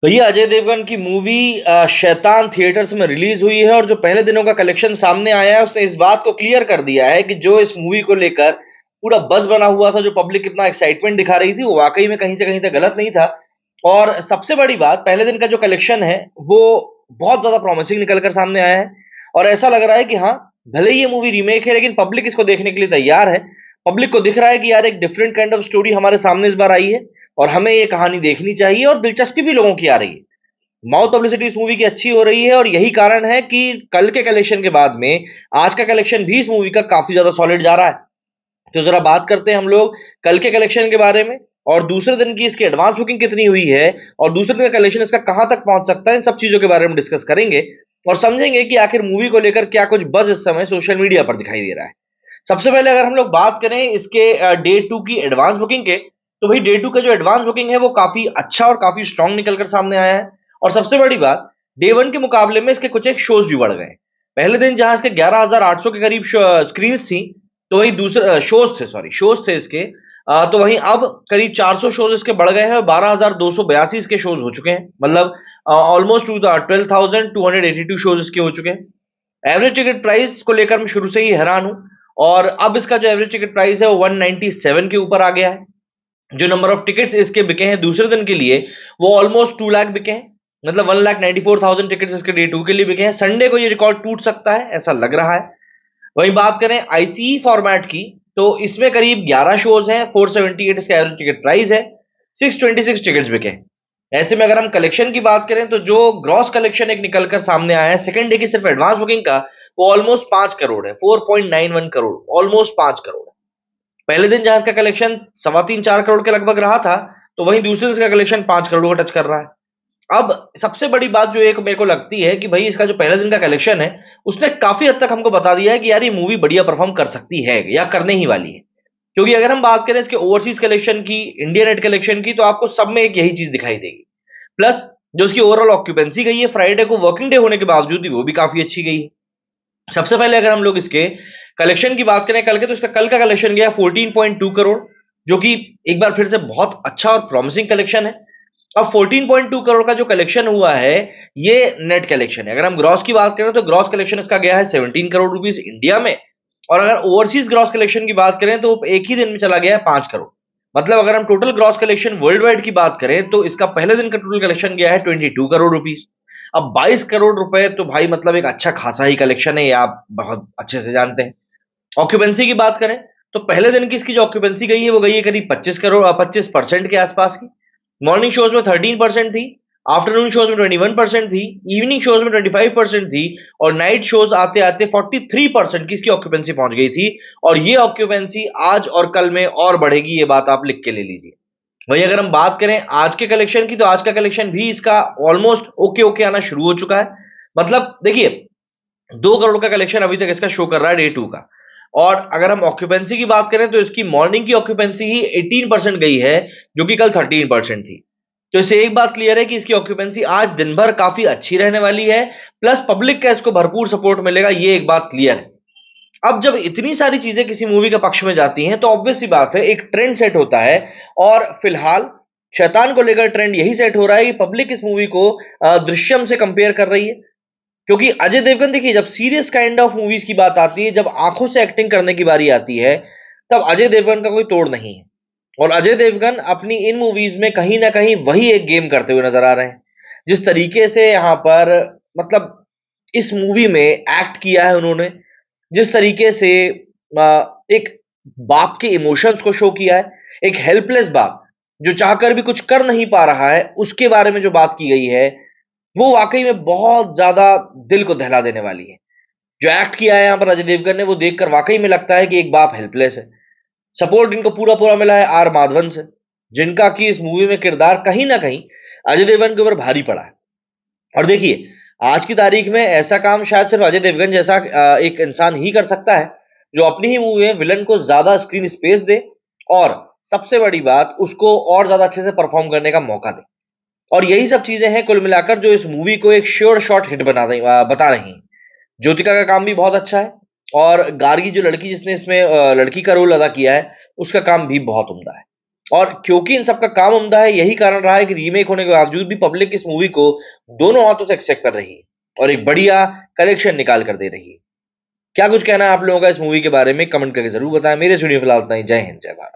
भैया अजय देवगन की मूवी शैतान थिएटर्स में रिलीज हुई है और जो पहले दिनों का कलेक्शन सामने आया है उसने इस बात को क्लियर कर दिया है कि जो इस मूवी को लेकर पूरा बज़ बना हुआ था, जो पब्लिक कितना एक्साइटमेंट दिखा रही थी, वो वाकई में कहीं से कहीं तक गलत नहीं था। और सबसे बड़ी बात, पहले दिन का जो कलेक्शन है वो बहुत ज्यादा प्रॉमिसिंग निकल कर सामने आया है। और ऐसा लग रहा है कि हाँ, भले ही ये मूवी रीमेक है लेकिन पब्लिक इसको देखने के लिए तैयार है। पब्लिक को दिख रहा है कि यार एक डिफरेंट काइंड ऑफ स्टोरी हमारे सामने इस बार आई है और हमें ये कहानी देखनी चाहिए, और दिलचस्पी भी लोगों की आ रही है। माउथ पब्लिसिटी इस मूवी की अच्छी हो रही है और यही कारण है कि कल के कलेक्शन के बाद में आज का कलेक्शन भी इस मूवी का काफी ज्यादा सॉलिड जा रहा है। तो जरा बात करते हैं हम लोग कल के कलेक्शन के बारे में, और दूसरे दिन की इसकी एडवांस बुकिंग कितनी हुई है, और दूसरे दिन का कलेक्शन इसका कहां तक पहुंच सकता है। इन सब चीजों के बारे में डिस्कस करेंगे और समझेंगे कि आखिर मूवी को लेकर क्या कुछ बज इस समय सोशल मीडिया पर दिखाई दे रहा है। सबसे पहले अगर हम लोग बात करें इसके डे टू की एडवांस बुकिंग के, तो भाई डे टू का जो एडवांस बुकिंग है वो काफी अच्छा और काफी स्ट्रांग निकलकर सामने आया है। और सबसे बड़ी बात, डे वन के मुकाबले में इसके कुछ एक शोज भी बढ़ गए। पहले दिन जहां इसके 11,800 के करीब स्क्रीन थी, तो वही दूसरे शोज थे इसके, तो वहीं अब करीब 400 शोज इसके बढ़ गए हैं और 12,282 इसके शोज हो चुके हैं। मतलब ऑलमोस्ट 12,282 शोज इसके हो चुके हैं। एवरेज टिकट प्राइस को लेकर मैं शुरू से ही हैरान हूं, और अब इसका जो एवरेज टिकट प्राइस है वो 197 के ऊपर आ गया है। जो नंबर ऑफ टिकट्स इसके बिके हैं दूसरे दिन के लिए, वो ऑलमोस्ट 2 लाख बिके हैं। मतलब 1,94,000 टिकट्स इसके डे टू के लिए बिके हैं। संडे को ये रिकॉर्ड टूट सकता है, ऐसा लग रहा है। वहीं बात करें आईसीई फॉर्मेट की, तो इसमें करीब 11 शोज हैं, 478 इसका एवरेज टिकट प्राइस है, 626 टिकट्स बिके हैं। ऐसे में अगर हम कलेक्शन की बात करें तो जो ग्रॉस कलेक्शन एक निकलकर सामने आया है सेकंड डे की सिर्फ एडवांस बुकिंग का, वो ऑलमोस्ट 5 करोड़ है, 4.91 करोड़, ऑलमोस्ट 5 करोड़ है। पहले दिन जहां इसका कलेक्शन 3.25 4 करोड़ के लगभग रहा था, तो वहीं दूसरे दिन इसका कलेक्शन 5 करोड़ का टच कर रहा है। अब सबसे बड़ी बात जो एक मेरे को लगती है कि भाई इसका जो पहले दिन का कलेक्शन है उसने काफी हद तक हमको बता दिया है कि यार ये मूवी बढ़िया परफॉर्म कर सकती है या करने ही वाली है। क्योंकि अगर हम बात करें इसके ओवरसीज कलेक्शन की, इंडिया नेट कलेक्शन की, तो आपको सब में एक यही चीज दिखाई देगी। प्लस जो उसकी ओवरऑल ऑक्यूपेंसी गई है फ्राइडे को वर्किंग डे होने के बावजूद भी, वो भी काफी अच्छी गई है। सबसे पहले अगर हम लोग इसके कलेक्शन की बात करें कल के, तो इसका कल का कलेक्शन गया 14.2 करोड़, जो कि एक बार फिर से बहुत अच्छा और प्रॉमिसिंग कलेक्शन है। अब 14.2 करोड़ का जो कलेक्शन हुआ है, ये नेट कलेक्शन है। अगर हम ग्रॉस की बात करें तो ग्रॉस कलेक्शन इसका गया है 17 करोड़ रुपीस इंडिया में। और अगर ओवरसीज ग्रॉस कलेक्शन की बात करें तो एक ही दिन में चला गया है 5 करोड़। मतलब अगर हम total gross collection world wide की बात करें तो इसका पहले दिन का टोटल कलेक्शन गया है 22 करोड़ रुपीस। अब 22 करोड़ रुपए तो भाई मतलब एक अच्छा खासा ही कलेक्शन है, ये आप बहुत अच्छे से जानते हैं। ऑक्यूपेंसी की बात करें तो पहले दिन की इसकी जो ऑक्यूपेंसी गई है वो गई है करीब 25% के आसपास की। मॉर्निंग शोज में 13% थी, आफ्टरनून शोज में 21% थी, इवनिंग शोज में 25% थी, और नाइट शोज आते आते 43% की इसकी ऑक्यूपेंसी पहुंच गई थी। और ये ऑक्यूपेंसी आज और कल में और बढ़ेगी, ये बात आप लिख के ले लीजिए। वही अगर हम बात करें आज के कलेक्शन की, तो आज का कलेक्शन भी इसका ऑलमोस्ट ओके ओके आना शुरू हो चुका है। मतलब देखिए, 2 करोड़ का कलेक्शन अभी तक इसका शो कर रहा है डे टू का। और अगर हम ऑक्यूपेंसी की बात करें तो इसकी मॉर्निंग की ऑक्यूपेंसी ही 18% गई है, जो कि कल 13% थी। तो इससे एक बात क्लियर है कि इसकी ऑक्यूपेंसी आज दिन भर काफी अच्छी रहने वाली है। प्लस पब्लिक का इसको भरपूर सपोर्ट मिलेगा, ये एक बात क्लियर है। अब जब इतनी सारी चीजें किसी मूवी के पक्ष में जाती हैं तो ऑब्वियस सी बात है एक ट्रेंड सेट होता है। और फिलहाल शैतान को लेकर ट्रेंड यही सेट हो रहा है कि पब्लिक इस मूवी को दृश्यम से कंपेयर कर रही है। क्योंकि अजय देवगन, देखिए, जब सीरियस काइंड ऑफ मूवीज की बात आती है, जब आंखों से एक्टिंग करने की बारी आती है, तब अजय देवगन का कोई तोड़ नहीं है। और अजय देवगन अपनी इन मूवीज में कहीं ना कहीं वही एक गेम करते हुए नजर आ रहे हैं। जिस तरीके से यहां पर मतलब इस मूवी में एक्ट किया है उन्होंने, जिस तरीके से एक बाप के इमोशंस को शो किया है, एक हेल्पलेस बाप जो चाहकर भी कुछ कर नहीं पा रहा है, उसके बारे में जो बात की गई है, वो वाकई में बहुत ज्यादा दिल को दहला देने वाली है। जो एक्ट किया है यहाँ पर अजय देवगन ने, वो देखकर वाकई में लगता है कि एक बाप हेल्पलेस है। सपोर्ट इनको पूरा पूरा मिला है आर माधवन से, जिनका कि इस मूवी में किरदार कहीं ना कहीं अजय देवगन के ऊपर भारी पड़ा है। और देखिए, आज की तारीख में ऐसा काम शायद सिर्फ अजय देवगन जैसा एक इंसान ही कर सकता है, जो अपनी ही मूवी में विलन को ज्यादा स्क्रीन स्पेस दे, और सबसे बड़ी बात, उसको और ज्यादा अच्छे से परफॉर्म करने का मौका दे। और यही सब चीजें हैं कुल मिलाकर जो इस मूवी को एक श्योर शॉट हिट बता रही हैं। ज्योतिका का काम भी बहुत अच्छा है, और गार्गी जो लड़की जिसने इसमें लड़की का रोल अदा किया है, उसका काम भी बहुत उम्दा है। और क्योंकि इन सबका काम उम्दा है, यही कारण रहा है कि रीमेक होने के बावजूद भी पब्लिक इस मूवी को दोनों हाथों से एक्सेप्ट कर रही है और एक बढ़िया कलेक्शन निकाल कर दे रही है। क्या कुछ कहना है आप लोगों का इस मूवी के बारे में? कमेंट करके जरूर बताएं। मेरे स्टूडियो फिलहाल इतना ही। जय हिंद, जय भारत।